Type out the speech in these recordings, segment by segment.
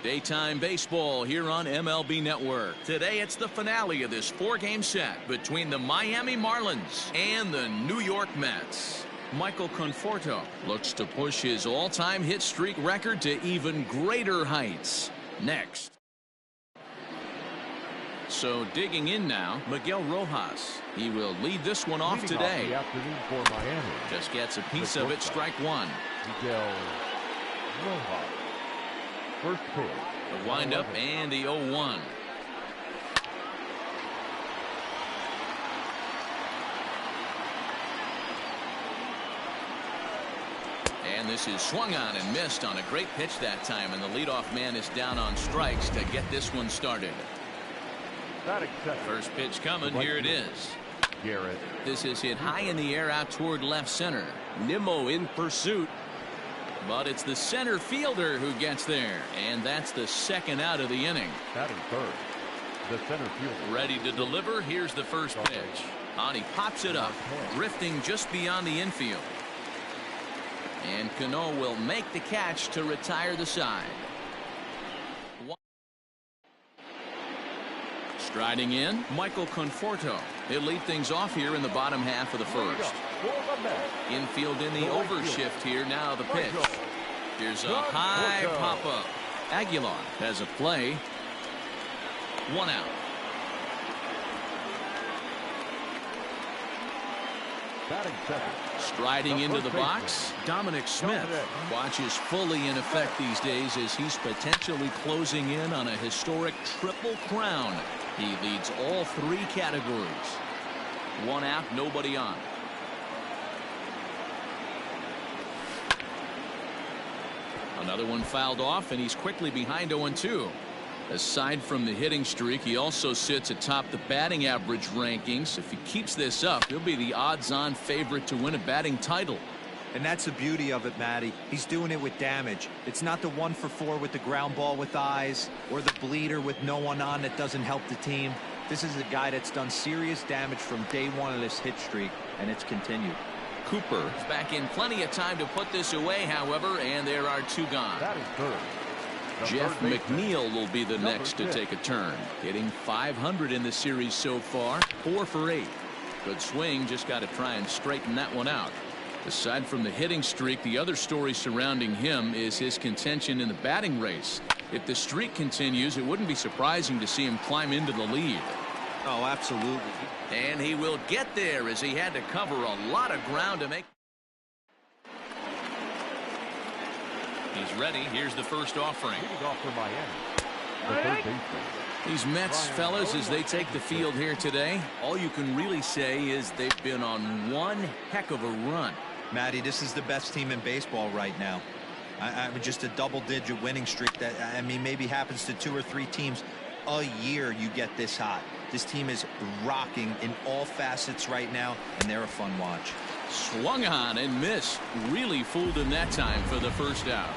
Daytime baseball here on MLB Network. Today it's the finale of this 4-game set between the Miami Marlins and the New York Mets. Michael Conforto looks to push his all-time hit streak record to even greater heights. Next. So digging in now, Miguel Rojas. He will lead this one off today. The afternoon for Miami. Just gets a piece of it, strike one. Miguel Rojas. First pitch. The windup and the 0-1. And this is swung on and missed on a great pitch that time, and the leadoff man is down on strikes to get this one started. First pitch coming. Here it is. Garrett. This is hit high in the air out toward left center. Nimmo in pursuit. But it's the center fielder who gets there. And that's the second out of the inning. Batting third. The center fielder. Ready to deliver. Here's the first pitch. And he pops it up. Drifting just beyond the infield. And Cano will make the catch to retire the side. Striding in, Michael Conforto. He'll lead things off here in the bottom half of the first. Infield in the overshift here. Now the pitch. Here's a high pop-up. Aguilar has a play. One out. Striding into the box, Dominic Smith. Watches fully in effect these days as he's potentially closing in on a historic triple crown. He leads all three categories. One out, nobody on. Another one fouled off, and he's quickly behind 0-2. Aside from the hitting streak, he also sits atop the batting average rankings. If he keeps this up, he'll be the odds-on favorite to win a batting title. And that's the beauty of it, Matty. He's doing it with damage. It's not the 1-for-4 with the ground ball with eyes or the bleeder with no one on that doesn't help the team. This is a guy that's done serious damage from day one of this hit streak, and it's continued. Cooper is back in plenty of time to put this away, however, and there are two gone. That is third. Jeff McNeil will be the next to take a turn. Hitting .500 in the series so far. 4 for 8. Good swing. Just got to try and straighten that one out. Aside from the hitting streak, the other story surrounding him is his contention in the batting race. If the streak continues, it wouldn't be surprising to see him climb into the lead. Oh, absolutely. And he will get there as he had to cover a lot of ground to make. He's ready. Here's the first offering. Off for Miami. The third baseman. These Mets fellas, as they take the field here today, all you can really say is they've been on one heck of a run. Matty, this is the best team in baseball right now. I mean, just a double-digit winning streak that, I mean, maybe happens to 2 or 3 teams a year. You get this hot. This team is rocking in all facets right now, and they're a fun watch. Swung on and missed. Really fooled him that time for the first out.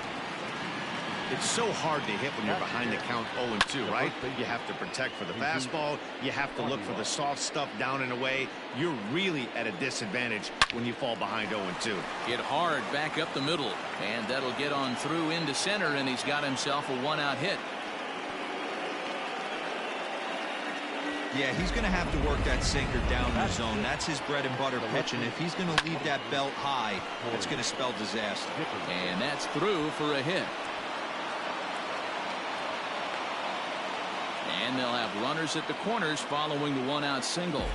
It's so hard to hit when you're behind the count 0-2, right? You have to protect for the fastball. You have to look for the soft stuff down and away. You're really at a disadvantage when you fall behind 0-2. Hit hard back up the middle, and that'll get on through into center, and he's got himself a 1-out hit. Yeah, he's going to have to work that sinker down the zone. That's his bread and butter pitch, and if he's going to leave that belt high, it's going to spell disaster. And that's through for a hit. And they'll have runners at the corners following the 1-out single.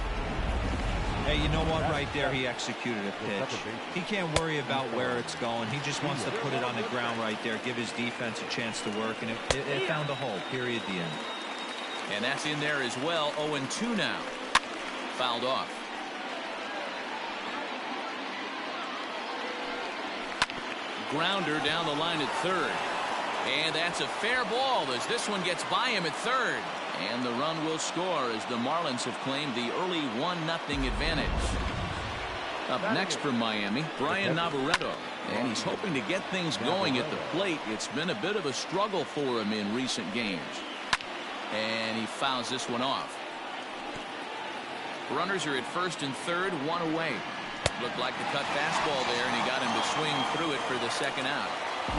Hey, you know what? Right there, he executed a pitch. He can't worry about where it's going. He just wants to put it on the ground right there, give his defense a chance to work, and it found a hole, period, the end. And that's in there as well. 0-2 now. Fouled off. Grounder down the line at third. And that's a fair ball as this one gets by him at third. And the run will score as the Marlins have claimed the early 1-0 advantage. Up next from Miami, Brian Navarreto. And he's hoping to get things going at the plate. It's been a bit of a struggle for him in recent games. And he fouls this one off. Runners are at first and third, 1 away. Looked like the cut fastball there, and he got him to swing through it for the second out.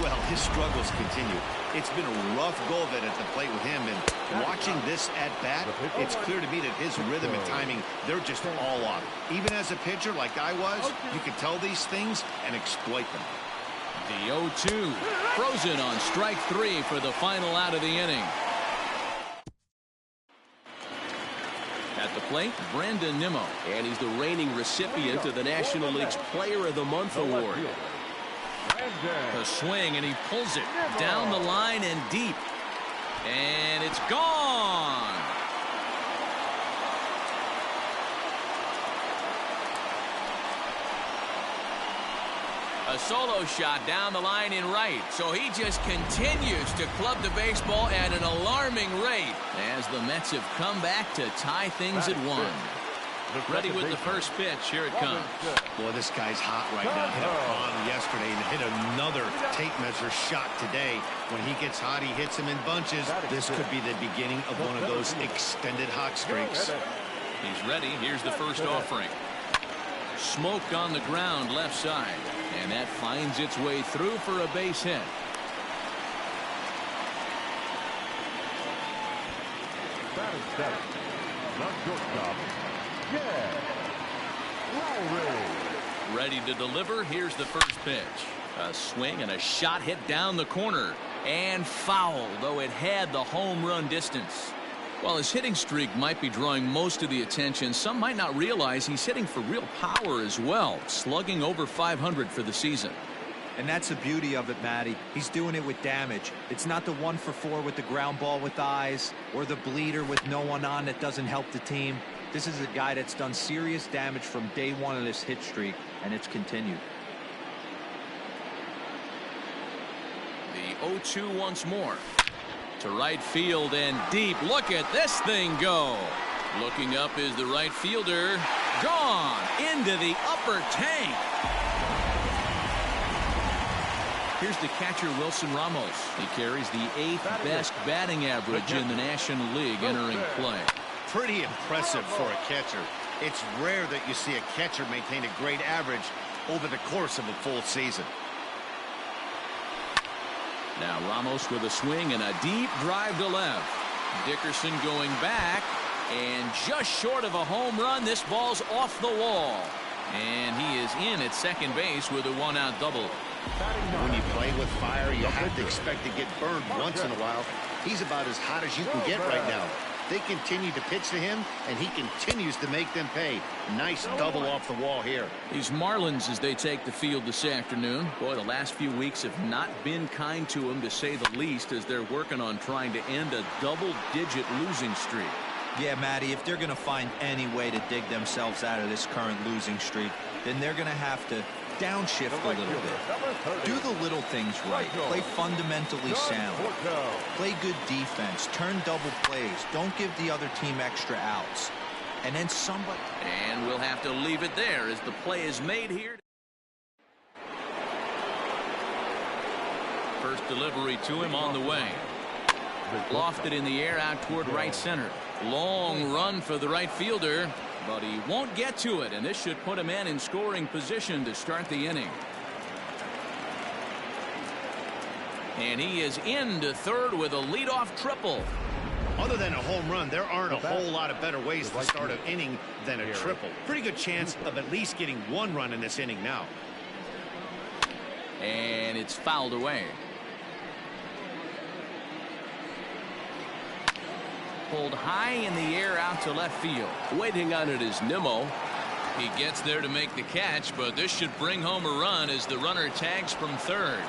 Well, his struggles continue. It's been a rough go of it at the plate with him, and watching this at bat, it's clear to me that his rhythm and timing, they're just all off. Even as a pitcher like I was, you can tell these things and exploit them. The 0-2, frozen on strike 3 for the final out of the inning. At the plate, Brandon Nimmo, and he's the reigning recipient of the National League's Player of the Month award. A swing, and he pulls it down the line and deep. And it's gone. A solo shot down the line in right. So he just continues to club the baseball at an alarming rate as the Mets have come back to tie things at 1. Ready with the first pitch. Here it comes. Boy, this guy's hot right now. Hit a bomb yesterday and hit another tape measure shot today. When he gets hot, he hits him in bunches. This could be the beginning of one of those extended hot streaks. He's ready. Here's the first offering. Smoke on the ground left side. And that finds its way through for a base hit. That is set. Not shortstop. Ready to deliver. Here's the first pitch. A swing and a shot hit down the corner. And foul, though it had the home run distance. While his hitting streak might be drawing most of the attention, some might not realize he's hitting for real power as well, slugging over 500 for the season. And that's the beauty of it, Matty. He's doing it with damage. It's not the 1 for 4 with the ground ball with eyes or the bleeder with no one on that doesn't help the team. This is a guy that's done serious damage from day 1 of this hit streak, and it's continued. The 0-2 once more. To right field and deep. Look at this thing go. Looking up is the right fielder. Gone into the upper tank. Here's the catcher, Wilson Ramos. He carries the 8th best batting average in the National League entering play. Pretty impressive for a catcher. It's rare that you see a catcher maintain a great average over the course of a full season. Now Ramos with a swing and a deep drive to left. Dickerson going back, and just short of a home run. This ball's off the wall, and he is in at second base with a 1-out double. When you play with fire, you have to expect to get burned once in a while. He's about as hot as you can get right now. They continue to pitch to him, and he continues to make them pay. Nice double off the wall here. These Marlins, as they take the field this afternoon, boy, the last few weeks have not been kind to them, to say the least, as they're working on trying to end a double-digit losing streak. Yeah, Matty, if they're going to find any way to dig themselves out of this current losing streak, then they're going to have to downshift a little bit. Do the little things right. Play fundamentally sound. Play good defense. Turn double plays. Don't give the other team extra outs. And then somebody... And we'll have to leave it there as the play is made here. First delivery to him on the way. Lofted in the air out toward right center. Long run for the right fielder, but he won't get to it, and this should put him in scoring position to start the inning. And he is into third with a leadoff triple. Other than a home run, there aren't a whole lot of better ways to start an inning than a triple. Pretty good chance of at least getting 1 run in this inning now. And it's fouled away. Pulled high in the air out to left field. Waiting on it is Nimmo. He gets there to make the catch, but this should bring home a run as the runner tags from third.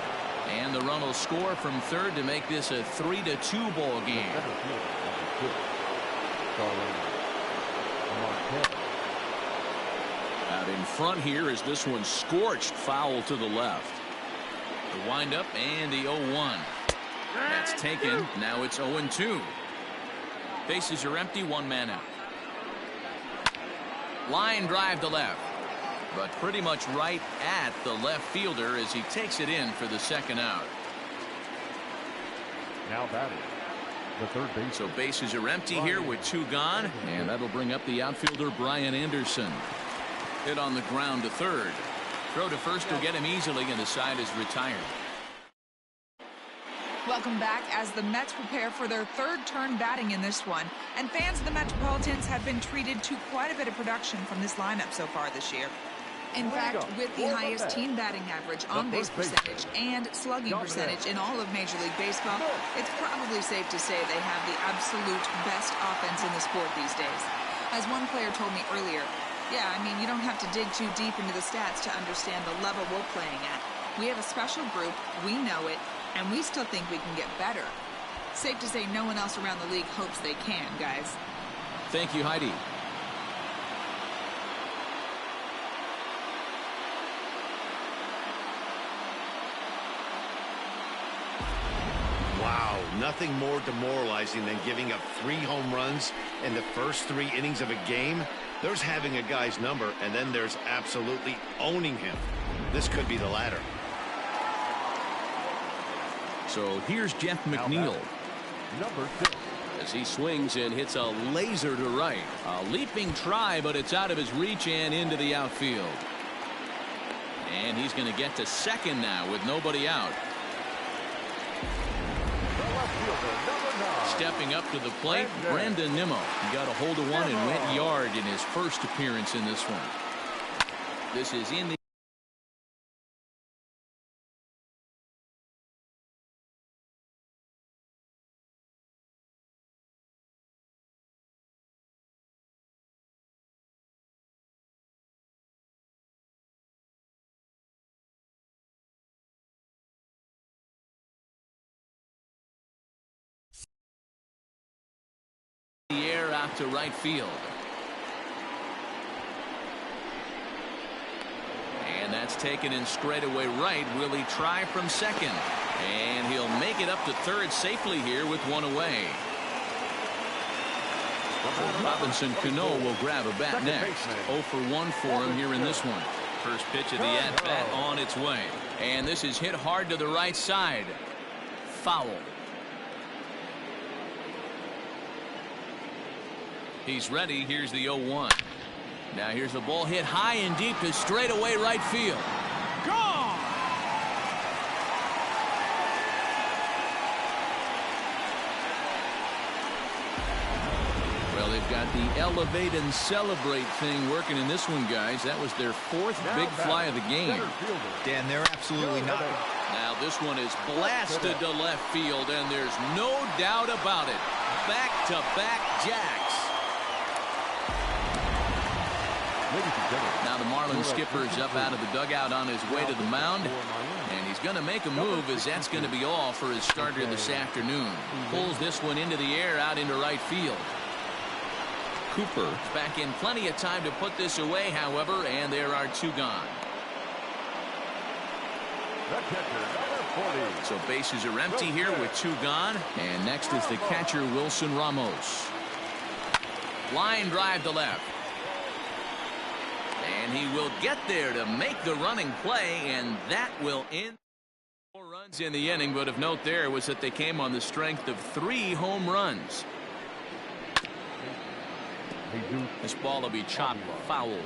And the run will score from third to make this a 3-2 ball game. Out in front here is this one scorched foul to the left. The windup and the 0-1. That's taken. Now it's 0-2. Bases are empty, 1 man out. Line drive to left, but pretty much right at the left fielder as he takes it in for the 2nd out. Now batting, the third base. So bases are empty here with 2 gone, and that'll bring up the outfielder Brian Anderson. Hit on the ground to third. Throw to first will get him easily, and the side is retired. Welcome back as the Mets prepare for their third turn batting in this one. And fans of the Metropolitans have been treated to quite a bit of production from this lineup so far this year. In fact, with the highest team batting average, on-base percentage, and slugging percentage in all of Major League Baseball, it's probably safe to say they have the absolute best offense in the sport these days. As one player told me earlier, yeah, I mean, you don't have to dig too deep into the stats to understand the level we're playing at. We have a special group, we know it, and we still think we can get better. Safe to say no one else around the league hopes they can, guys. Thank you, Heidi. Wow, nothing more demoralizing than giving up 3 home runs in the first 3 innings of a game. There's having a guy's number, and then there's absolutely owning him. This could be the latter. So here's Jeff McNeil. Number 6. As he swings and hits a laser to right. A leaping try, but it's out of his reach and into the outfield. And he's going to get to second now with nobody out. Stepping up to the plate, Brandon Nimmo. He got a hold of one and went yard in his first appearance in this one. This is in the air out to right field. And that's taken in straightaway right. Will he try from second? And he'll make it up to third safely here with one away. Robinson Cano will grab a bat next. 0 for 1 for him here in this one. First pitch of the at-bat on its way. And this is hit hard to the right side. Foul. He's ready. Here's the 0-1. Now here's the ball hit high and deep to straightaway right field. Gone! Well, they've got the elevate and celebrate thing working in this one, guys. That was their 4th big fly of the game. Dan, they're absolutely not. Now this one is blasted to left field, and there's no doubt about it. Back-to-back jacks. Now the Marlins skipper's up out of the dugout on his way to the mound, and he's going to make a move, as that's going to be all for his starter this afternoon. Pulls this one into the air out into right field. Cooper back in plenty of time to put this away, however, and there are 2 gone. So bases are empty here with 2 gone, and next is the catcher Wilson Ramos. Line drive to left. And he will get there to make the running play, and that will end 4 runs in the inning. But of note there was that they came on the strength of 3 home runs. This ball will be chopped foul.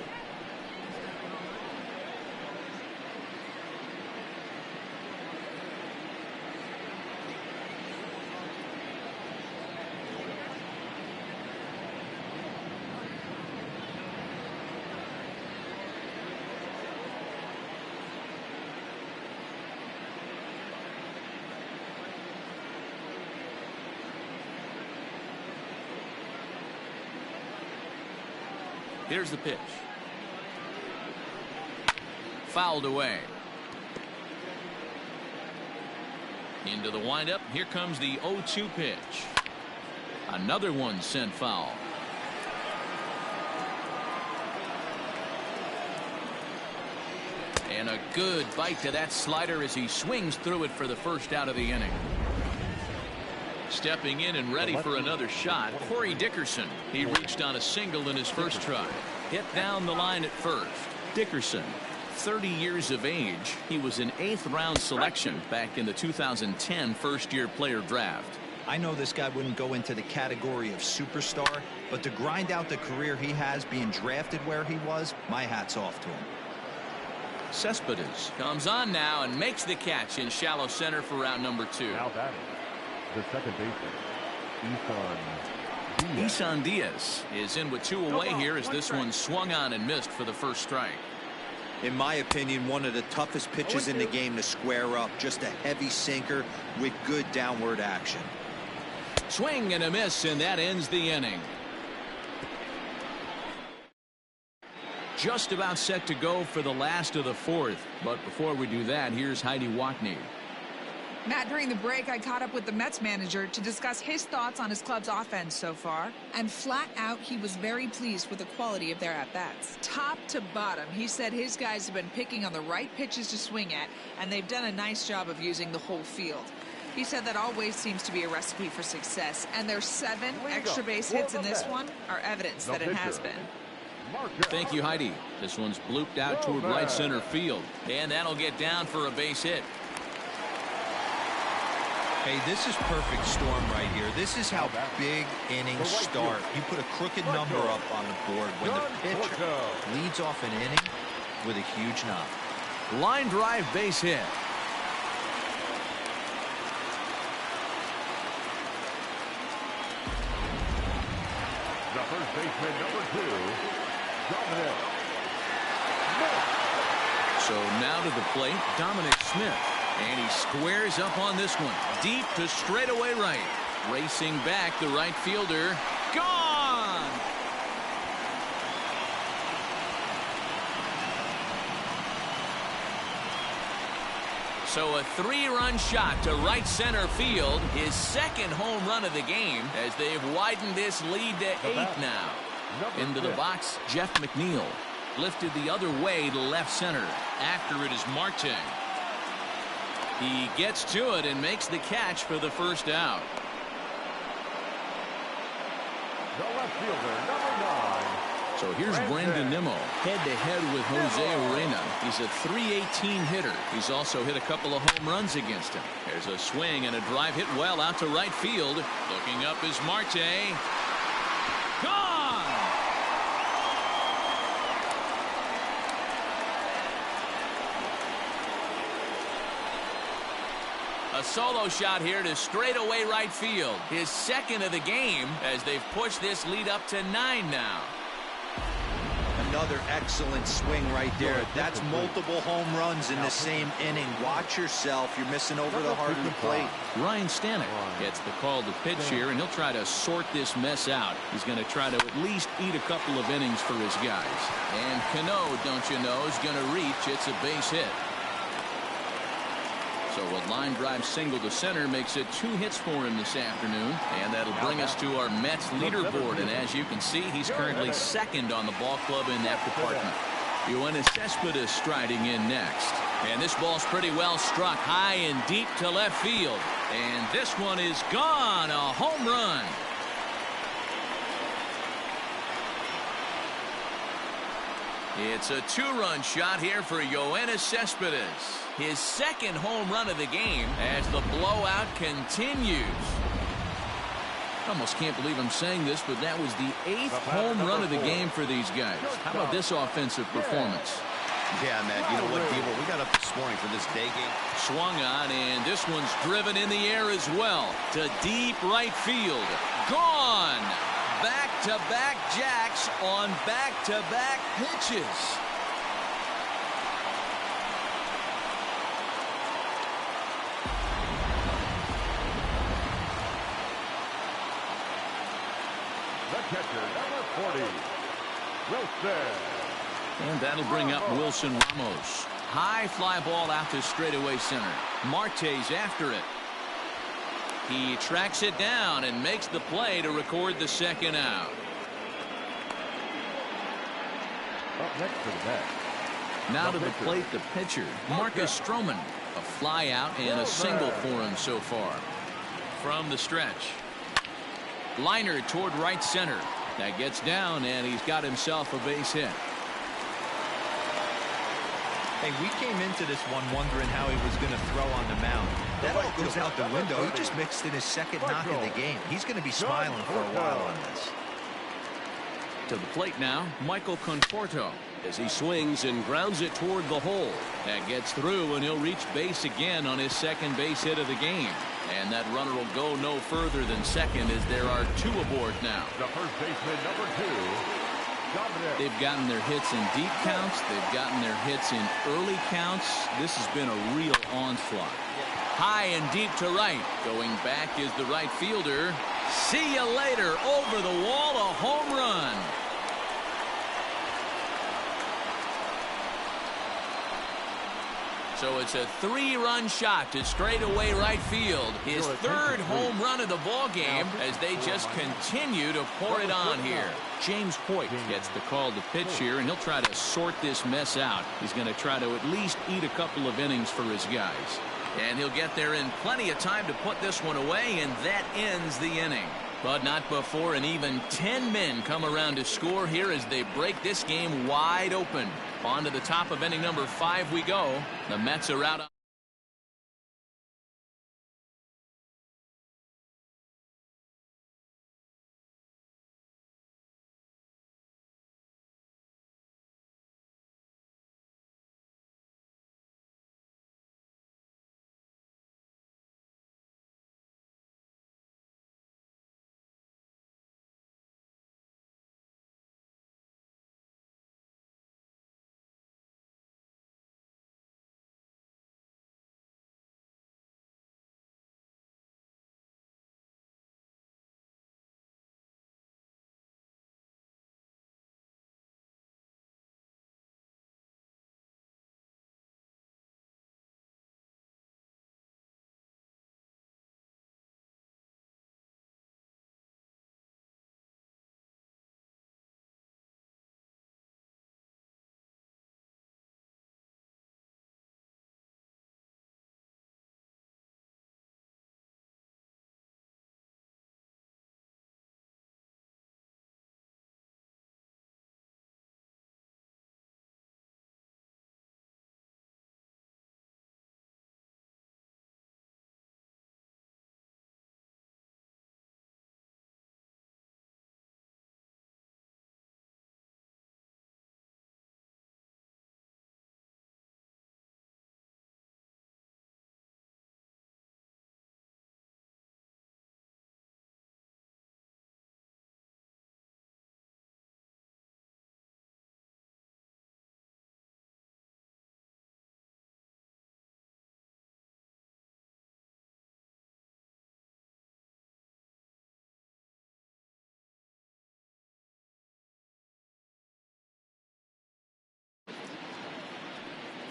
Here's the pitch. Fouled away. Into the windup. Here comes the 0-2 pitch. Another one sent foul. And a good bite to that slider as he swings through it for the first out of the inning. Stepping in and ready for another shot, Corey Dickerson. He reached on a single in his first try. Hit down the line at first. Dickerson, 30 years of age. He was an 8th round selection back in the 2010 first-year player draft. I know this guy wouldn't go into the category of superstar, but to grind out the career he has being drafted where he was, my hat's off to him. Cespedes comes on now and makes the catch in shallow center for round number 2. Now batting, the second baseman, Isan Diaz is in with 2 away here as this one swung on and missed for the first strike. In my opinion, one of the toughest pitches in the game to square up. Just a heavy sinker with good downward action. Swing and a miss, and that ends the inning. Just about set to go for the last of the 4th. But before we do that, here's Heidi Watney. Matt, during the break, I caught up with the Mets manager to discuss his thoughts on his club's offense so far. And flat out, he was very pleased with the quality of their at-bats. Top to bottom, he said his guys have been picking on the right pitches to swing at, and they've done a nice job of using the whole field. He said that always seems to be a recipe for success, and their 7 extra base hits in this one are evidence that it has been. Thank you, Heidi. This one's blooped out toward right center field, and that'll get down for a base hit. Hey, this is perfect storm right here. This is how big innings start. You put a crooked number up on the board when the pitcher leads off an inning with a huge knock. Line drive base hit. the first baseman, number 2, Dominic. So now to the plate, Dominic Smith. And he squares up on this one. Deep to straightaway right. Racing back, the right fielder. Gone! So a 3-run shot to right center field. His 2nd home run of the game as they've widened this lead to 8 now. Into the box, Jeff McNeil. Lifted the other way to left center. After it is Marte. He gets to it and makes the catch for the first out. The left fielder, number 9. So here's Brandon Nimmo head-to-head with Jose Urena. He's a .318 hitter. He's also hit a couple of home runs against him. There's a swing and a drive hit well out to right field. Looking up is Marte. Gone! A solo shot here to straightaway right field. His 2nd of the game as they've pushed this lead up to 9 now. Another excellent swing right there. That's multiple home runs in the same inning. Watch yourself. You're missing over the heart of the plate. Ryan Stanek gets the call to pitch here, and he'll try to sort this mess out. He's going to try to at least eat a couple of innings for his guys. And Cano, don't you know, is going to reach. It's a base hit. So a line drive single to center makes it 2 hits for him this afternoon. And that'll bring us to our Mets leaderboard. And as you can see, he's currently 2nd on the ball club in that department. Yoenis Cespedes striding in next. And this ball's pretty well struck high and deep to left field. And this one is gone. A home run. It's a 2-run shot here for Yoenis Cespedes. His 2nd home run of the game as the blowout continues. I almost can't believe I'm saying this, but that was the 8th home run of the game for these guys. How about this offensive performance? Yeah, man. You know what, Devo? We got up this morning for this day game. Swung on, and this one's driven in the air as well to deep right field. Gone! Back-to-back jacks on back-to-back pitches. The catcher, number 40, Wilson. And that'll bring up Wilson Ramos. High fly ball out to straightaway center. Marte's after it. He tracks it down and makes the play to record the 2nd out. Up next to the bat. Now to the plate, the pitcher, Marcus Stroman. A fly out and a single for him so far. From the stretch. Liner toward right center. That gets down, and he's got himself a base hit. Hey, we came into this one wondering how he was going to throw on the mound. That all goes out the window. He just mixed in his 2nd knock of the game. He's going to be smiling for a while on this. To the plate now, Michael Conforto. as he swings and grounds it toward the hole. That gets through, and he'll reach base again on his second base hit of the game. And that runner will go no further than second, as there are 2 aboard now. The first baseman, number 2. They've gotten their hits in deep counts. They've gotten their hits in early counts. This has been a real onslaught. High and deep to right. Going back is the right fielder. See you later. Over the wall, a home run. So it's a 3-run shot to straightaway right field. His 3rd home run of the ball game as they just continue to pour it on here. James Hoyt gets the call to pitch here, and he'll try to sort this mess out. He's going to try to at least eat a couple of innings for his guys. And he'll get there in plenty of time to put this one away, and that ends the inning. But not before an even 10 men come around to score here as they break this game wide open. On to the top of inning number 5 we go. The Mets are out.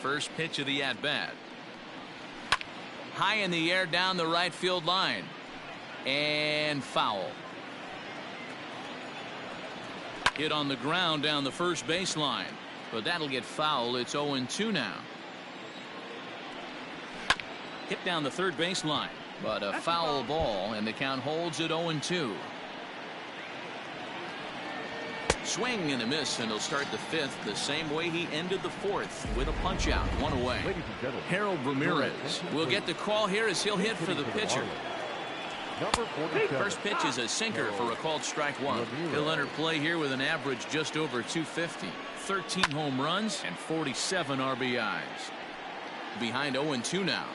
First pitch of the at-bat. High in the air down the right field line. And foul. Hit on the ground down the first baseline. But that'll get foul. It's 0-2 now. Hit down the third baseline. But a foul ball, and the count holds at 0-2. Swing and a miss, and he'll start the 5th the same way he ended the 4th with a punch out, 1 away. Harold Ramirez will get the call here as he'll hit for the pitcher. First pitch is a sinker for a called strike 1. He'll enter play here with an average just over 250, 13 home runs and 47 RBIs. Behind 0-2 now.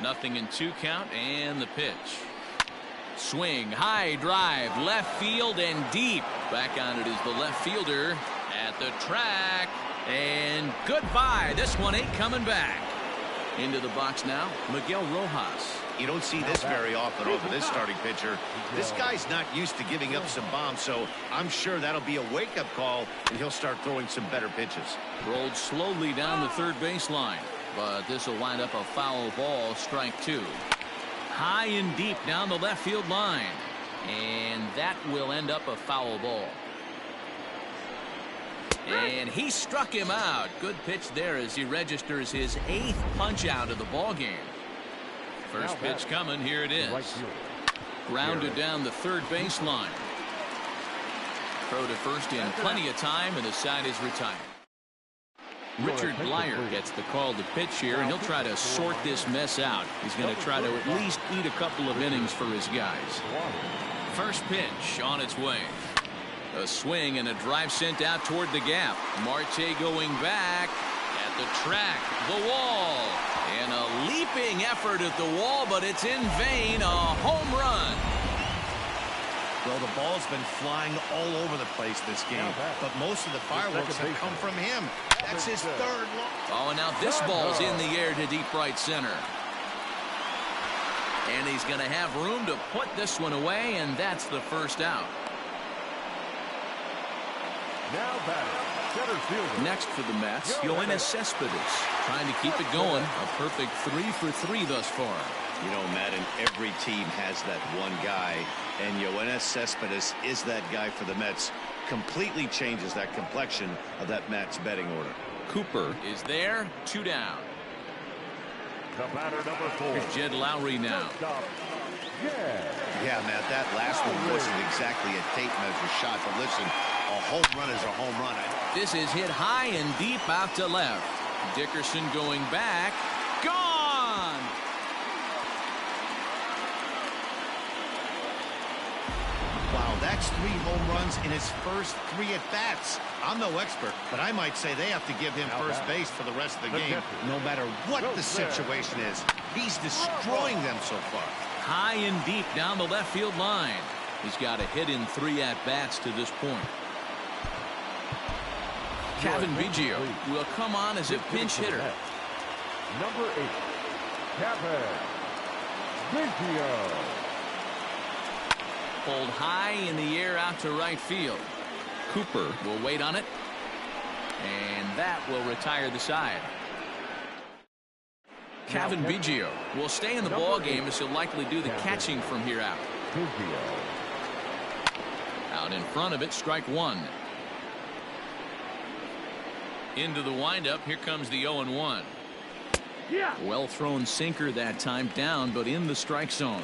0-2 count, and the pitch. Swing, high drive, left field and deep. Back on it is the left fielder at the track. And goodbye. This one ain't coming back. Into the box now, Miguel Rojas. You don't see this very often over this starting pitcher. This guy's not used to giving up some bombs, so I'm sure that'll be a wake-up call, and he'll start throwing some better pitches. Rolled slowly down the third baseline, but this will wind up a foul ball, strike 2. High and deep down the left field line, and that will end up a foul ball. And he struck him out. Good pitch there as he registers his 8th punch out of the ball game. First pitch coming. Here it is. Grounded down the third baseline. Throw to first in plenty of time, and the side is retired. Richard Blyer gets the call to pitch here, and he'll try to sort this mess out. He's going to try to at least eat a couple of innings for his guys. First pitch on its way. A swing and a drive sent out toward the gap. Marte going back at the track, the wall, and a leaping effort at the wall, but it's in vain. A home run. Well, the ball's been flying all over the place this game, but most of the fireworks have come from him. That's his third. Oh, and now this ball's in the air to deep right center. And he's going to have room to put this one away, and that's the first out. Now batting, center fielder. Next for the Mets, Yoenis Cespedes, trying to keep it going. A perfect 3 for 3 thus far. You know, Madden, every team has that one guy, and Yoenis Cespedes is that guy for the Mets. Completely changes that complexion of that Mets betting order. Cooper is there, 2 down. The batter number 4. Here's Jed Lowry now. Yeah, Matt, that last one wasn't exactly a tape measure shot, but listen, a home run is a home run. This is hit high and deep out to left. Dickerson going back. Gone! Wow, that's 3 home runs in his first 3 at-bats. I'm no expert, but I might say they have to give him first base for the rest of the game, no matter what the situation is. He's destroying them so far. High and deep down the left field line. He's got a hit in 3 at-bats to this point. Kevin Biggio will come on as a pinch hitter. Number 8, Kevin Biggio. Pulled high in the air out to right field. Cooper will wait on it, and that will retire the side. Kevin Biggio will stay in the ball game as he'll likely do the catching from here out. Out in front of it, strike 1. Into the windup, here comes the 0-1. Well thrown sinker that time, down but in the strike zone.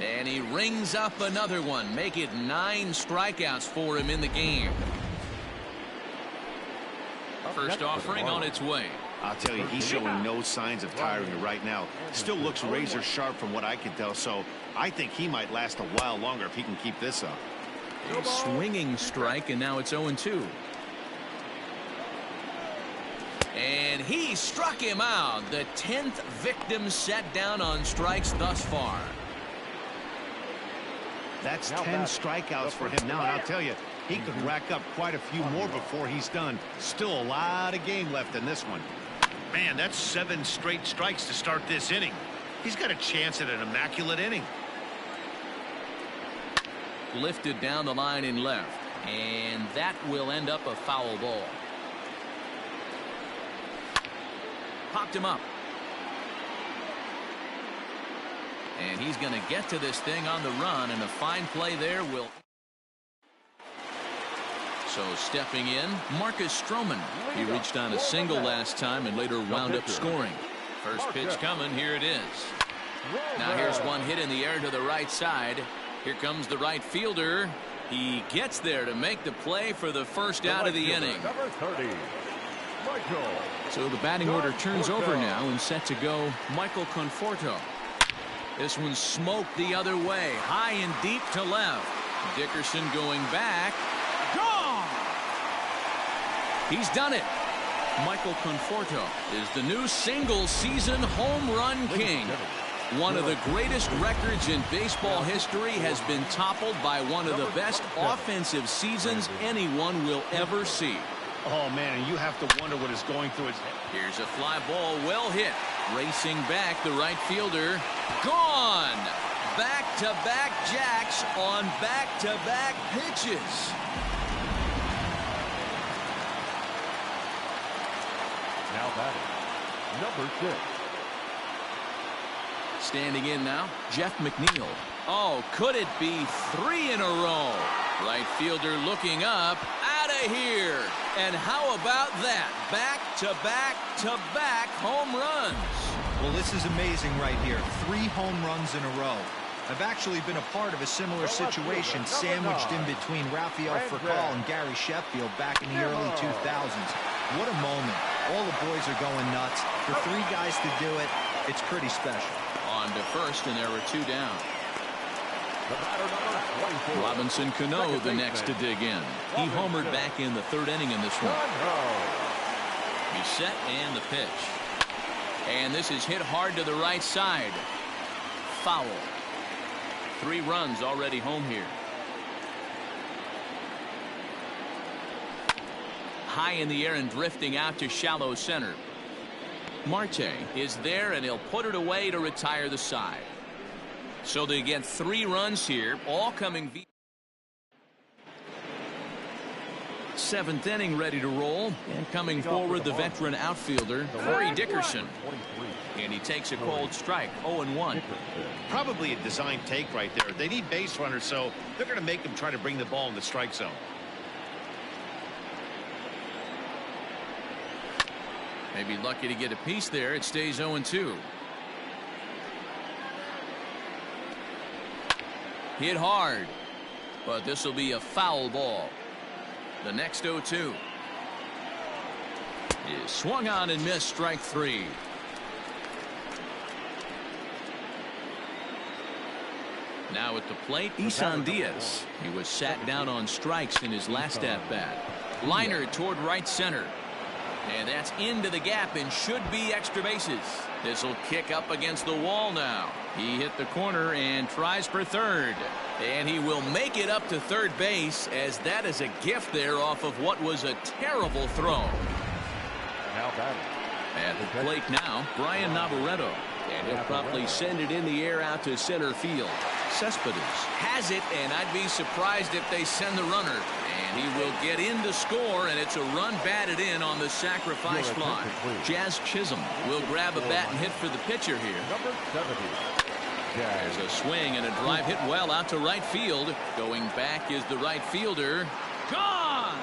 And he rings up another one. Make it 9 strikeouts for him in the game. First offering on its way. I'll tell you, he's showing no signs of tiring right now. Still looks razor sharp from what I can tell, so I think he might last a while longer if he can keep this up. A swinging strike, and now it's 0-2. And he struck him out. The 10th victim set down on strikes thus far. That's 10 strikeouts for him now, and I'll tell you, he could rack up quite a few more before he's done. Still a lot of game left in this one. Man, that's 7 straight strikes to start this inning. He's got a chance at an immaculate inning. Lifted down the line in left, and that will end up a foul ball. Popped him up. And he's going to get to this thing on the run, and a fine play there will. So stepping in, Marcus Stroman. He reached on a single last time and later wound up scoring. First pitch coming. Here it is. Now here's one hit in the air to the right side. Here comes the right fielder. He gets there to make the play for the first out of the inning. Number 30, Michael. So the batting order turns over now, and set to go Michael Conforto. This one's smoked the other way, high and deep to left. Dickerson going back. Gone! He's done it. Michael Conforto is the new single-season home run king. One of the greatest records in baseball history has been toppled by one of the best offensive seasons anyone will ever see. Oh, man, and you have to wonder what is going through his head. Here's a fly ball, well hit. Racing back, the right fielder. Gone! Back-to-back jacks on back-to-back pitches. Now batting, number 6. Standing in now, Jeff McNeil. Oh, could it be 3 in a row? Right fielder looking up. Out of here. And how about that? Back-to-back-to-back home runs. Well, this is amazing right here. 3 home runs in a row. I've actually been a part of a similar situation sandwiched in between Rafael Furcal and Gary Sheffield back in the early 2000s. What a moment. All the boys are going nuts. For 3 guys to do it, it's pretty special. On to first, and there were 2 down. Robinson Cano the next to dig in. He homered back in the third inning in this one. He's set and the pitch. And this is hit hard to the right side. Foul. 3 runs already home here. High in the air and drifting out to shallow center. Marte is there and he'll put it away to retire the side. So they get 3 runs here, all coming via 7th inning, ready to roll, and coming forward the veteran outfielder Corey Dickerson, and he takes a cold strike. 0-1. Probably a design take right there. They need base runners, so they're going to make him try to bring the ball in the strike zone. Maybe lucky to get a piece there. It stays 0-2. Hit hard, but this will be a foul ball. The next 0-2 is swung on and missed. Strike 3. Now at the plate, Isan Diaz. He was sat down on strikes in his last at bat. Liner toward right center. And that's into the gap and should be extra bases. This will kick up against the wall now. He hit the corner and tries for third. And he will make it up to third base, as that is a gift there off of what was a terrible throw. At the plate now, Brian Navarreto. And he'll promptly send it in the air out to center field. Cespedes has it, and I'd be surprised if they send the runner. And he will get in to score, and it's a run batted in on the sacrifice fly. Jazz Chisholm will grab a bat and hit for the pitcher here. There's a swing and a drive hit well out to right field. Going back is the right fielder. Gone!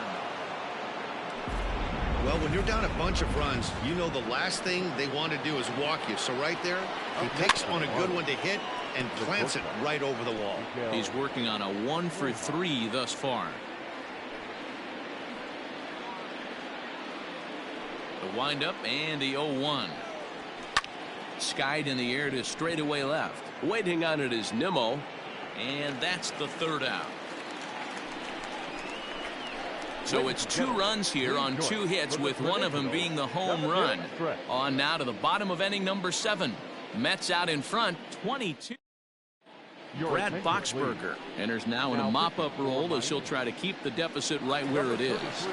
Well, when you're down a bunch of runs, you know the last thing they want to do is walk you. So right there, he picks on a good one to hit and plants it right over the wall. He's working on a 1 for 3 thus far. The windup and the 0-1. Skied in the air to straightaway left. Waiting on it is Nimmo. And that's the third out. So it's 2 runs here on 2 hits, with one of them being the home run. On now to the bottom of inning number 7. Mets out in front, 22. Brad Boxberger enters now in a mop-up role as he'll try to keep the deficit right where it is.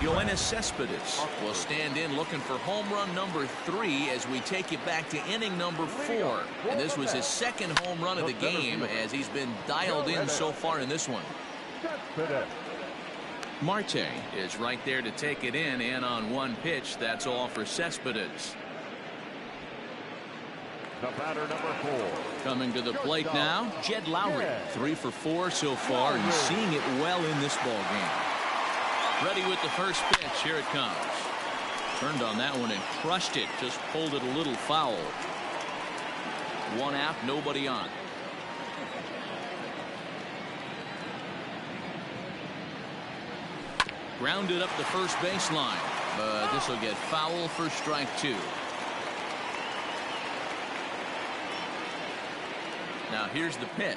Yoenis Cespedes will stand in looking for home run number 3 as we take you back to inning number 4. And this was his second home run of the game, as he's been dialed in so far in this one. Marte is right there to take it in, and on 1 pitch, that's all for Cespedes. The batter number 4. Coming to the plate now, Jed Lowry. 3 for 4 so far, and seeing it well in this ball game. Ready with the first pitch. Here it comes. Turned on that one and crushed it. Just pulled it a little foul. 1 out, nobody on. Grounded up the first baseline, but this will get foul for strike 2. Now here's the pitch.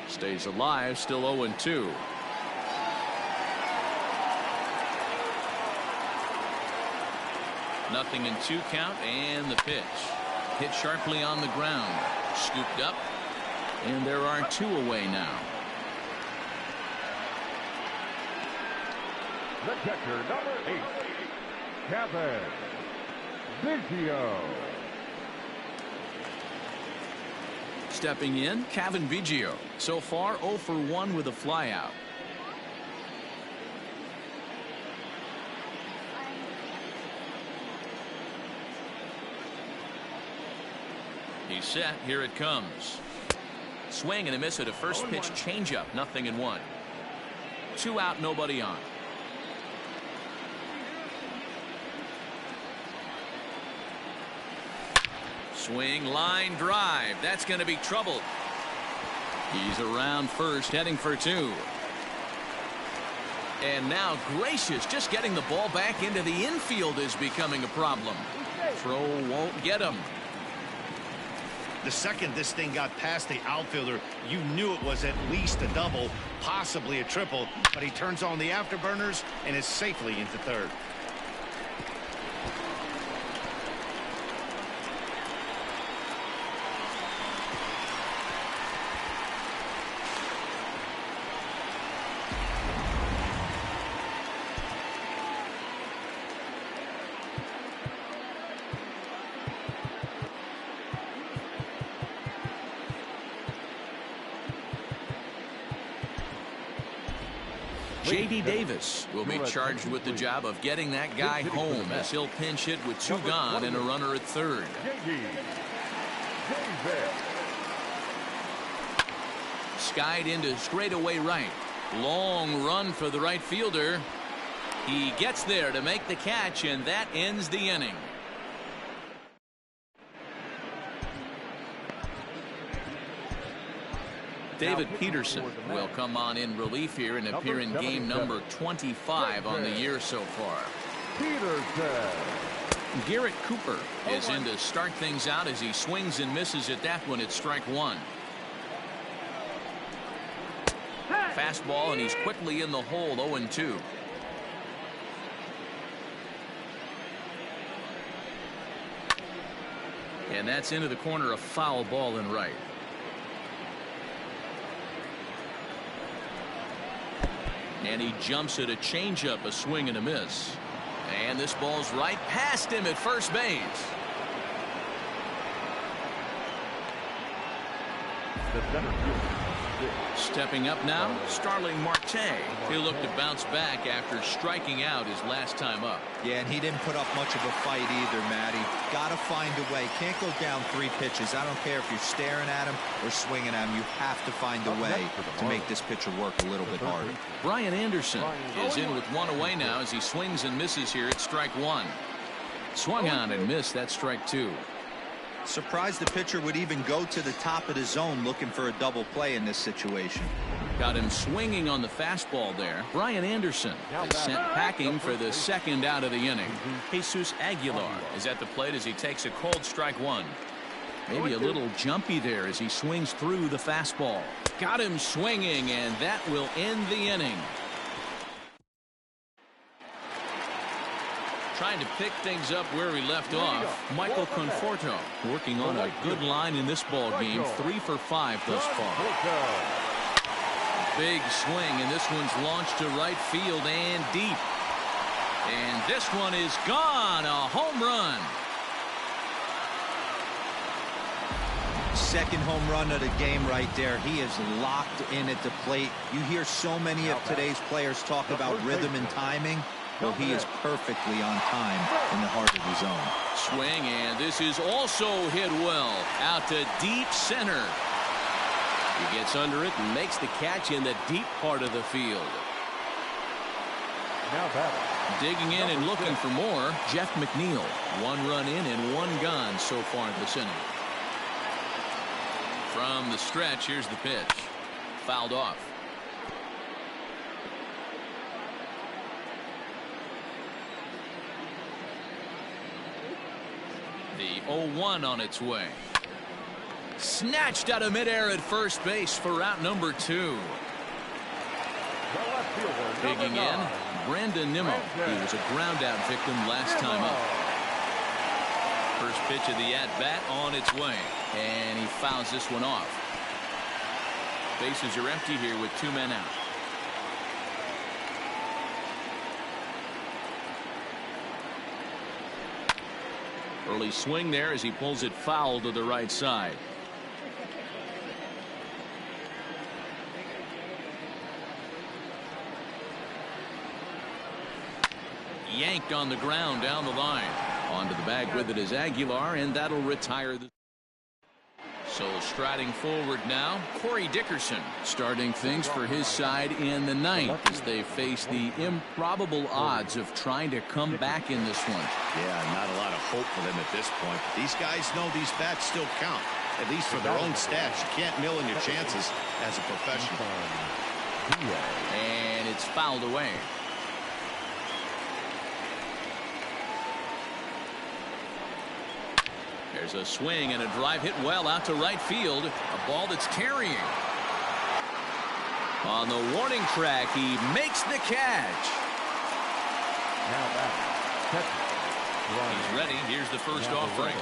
Stays alive, still 0-2. Nothing in 2 count, and the pitch. Hit sharply on the ground. Scooped up, and there are 2 away now. The catcher, number 8, Kevin Biggio. Stepping in, Kevin Biggio. So far, 0 for 1 with a flyout. He's set. Here it comes. Swing and a miss at a first pitch changeup. 0-1. 2 out, nobody on. Swing, line drive. That's going to be trouble. He's around first, heading for 2. And now Gracious, just getting the ball back into the infield is becoming a problem. Throw won't get him. The second this thing got past the outfielder, you knew it was at least a double, possibly a triple, but he turns on the afterburners and is safely into third. J.D. Davis will be charged with the job of getting that guy home as he'll pinch hit with 2 gone and a runner at third. Skied into straightaway right. Long run for the right fielder. He gets there to make the catch, and that ends the inning. David Peterson will come on in relief here and appear in game number 25 on the year so far. Garrett Cooper is in to start things out as he swings and misses at that one at strike 1. Fastball, and he's quickly in the hole, 0-2. And that's into the corner, a foul ball and right. And he jumps at a changeup, a swing and a miss. And this ball's right past him at first base. The center fielder. Stepping up now, Starling Marte. He'll look to bounce back after striking out his last time up. Yeah, and he didn't put up much of a fight either, Matty. Got to find a way. Can't go down 3 pitches. I don't care if you're staring at him or swinging at him. You have to find a way to make this pitcher work a little bit harder. Brian Anderson is in with 1 away now as he swings and misses here at strike 1. Swung on and missed. That's strike 2. Surprised the pitcher would even go to the top of the zone looking for a double play in this situation. Got him swinging on the fastball there. Brian Anderson is sent packing for the second out of the inning. Jesus Aguilar is at the plate as he takes a cold strike 1. Maybe a little jumpy there as he swings through the fastball. Got him swinging, and that will end the inning. Trying to pick things up where we left off, Michael Conforto working on a good line in this ball game, 3 for 5 thus far. Big swing, and this one's launched to right field and deep. And this one is gone, a home run. Second home run of the game right there. He is locked in at the plate. You hear so many of today's players talk about rhythm and timing. Well, he is perfectly on time in the heart of the zone. Swing, and this is also hit well out to deep center. He gets under it and makes the catch in the deep part of the field. Now batting. Digging in and looking for more, Jeff McNeil. 1 run in and 1 gone so far this inning. From the stretch, here's the pitch. Fouled off. The 0-1 on its way. Snatched out of midair at first base for out number 2. Digging in, Brandon Nimmo. He was a ground out victim last time up. First pitch of the at-bat on its way. And he fouls this one off. Bases are empty here with 2 men out. Early swing there as he pulls it foul to the right side. Yanked on the ground down the line. Onto the bag with it is Aguilar, and that'll retire the. So striding forward now, Corey Dickerson starting things for his side in the 9th as they face the improbable odds of trying to come back in this one. Yeah, not a lot of hope for them at this point. But these guys know these bats still count, at least for their own stats. You can't mill in your chances as a professional. And it's fouled away. There's a swing and a drive hit well out to right field. A ball that's carrying. On the warning track, he makes the catch. Now back. He's ready. Here's the first offering.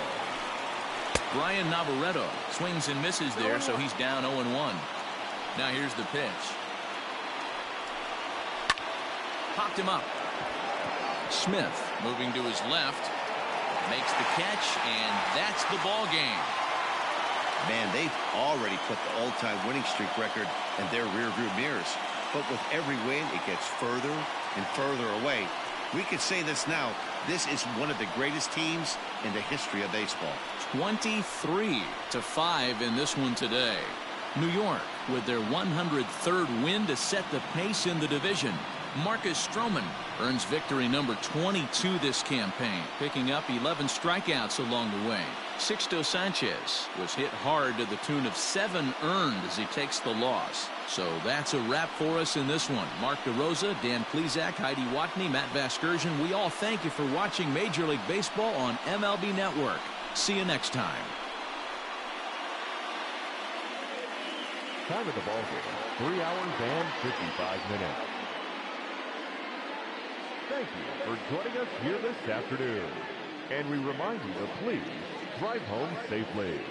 Brian Navarreto swings and misses there, so he's down 0-1. Now here's the pitch. Popped him up. Smith moving to his left. Makes the catch, and that's the ball game. Man, they've already put the all-time winning streak record in their rearview mirrors. But with every win, it gets further and further away. We could say this now. This is one of the greatest teams in the history of baseball. 23-5 in this one today. New York with their 103rd win to set the pace in the division. Marcus Stroman earns victory number 22 this campaign, picking up 11 strikeouts along the way. Sixto Sanchez was hit hard to the tune of 7 earned as he takes the loss. So that's a wrap for us in this one. Mark DeRosa, Dan Plesac, Heidi Watney, Matt Vasgersian, we all thank you for watching Major League Baseball on MLB Network. See you next time. Time of the ball game, 3 hours and 55 minutes. Thank you for joining us here this afternoon. And we remind you to please drive home safely.